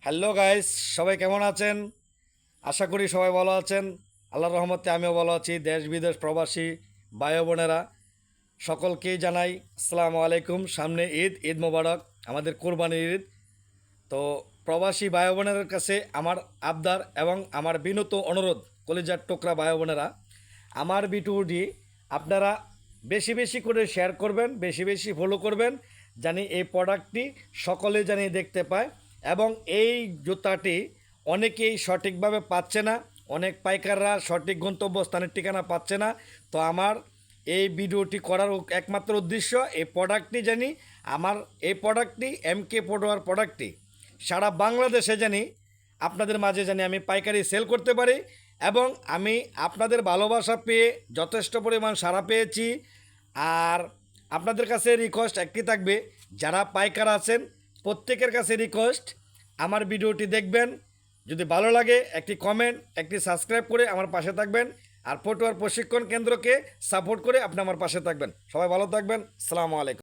Hello guys, সবাই কেমন আছেন? আশা করি সবাই ভালো আছেন। আল্লাহর রহমতে আমিও ভালো আছি। দেশ বিদেশ প্রবাসী ভাই বোনেরা সকলকেই জানাই আসসালামু আলাইকুম। সামনে ঈদ, ঈদ মোবারক, আমাদের কোরবানির ঈদ। তো প্রবাসী ভাই বোনের কাছে আমার আবদার এবং আমার বিনত অনুরোধ, কলিজার টুকরা ভাই বোনেরা, আমার ভিডিওটি আপনারা বেশি বেশি করে শেয়ার করবেন, বেশি বেশি ফলো করবেন, জানি এই প্রোডাক্টটি সকলে জানি দেখতে পায়। এবং এই জুতাটি অনেকেই সঠিকভাবে পাচ্ছে না, অনেক পাইকাররা সঠিক গন্তব্যস্থানের ঠিকানা পাচ্ছে না। তো আমার এই ভিডিওটি করার একমাত্র উদ্দেশ্য, এই প্রোডাক্টটি জানি, আমার এই প্রোডাক্টটি এমকে পড়ুয়ার প্রোডাক্টটি সারা বাংলাদেশে জানি আপনাদের মাঝে জানি আমি পাইকারি সেল করতে পারি। এবং আমি আপনাদের ভালোবাসা পেয়ে যথেষ্ট পরিমাণ সাড়া পেয়েছি। আর আপনাদের কাছে রিকোয়েস্ট একটি থাকবে, যারা পাইকার আছেন প্রত্যেকের কাছে রিকোয়েস্ট, আমার ভিডিওটি দেখবেন, যদি ভালো লাগে একটি কমেন্ট, একটি সাবস্ক্রাইব করে আমার পাশে থাকবেন। আর পটুয়ার প্রশিক্ষণ কেন্দ্রকে সাপোর্ট করে আপনি আমার পাশে থাকবেন। সবাই ভালো থাকবেন। আসসালামু আলাইকুম।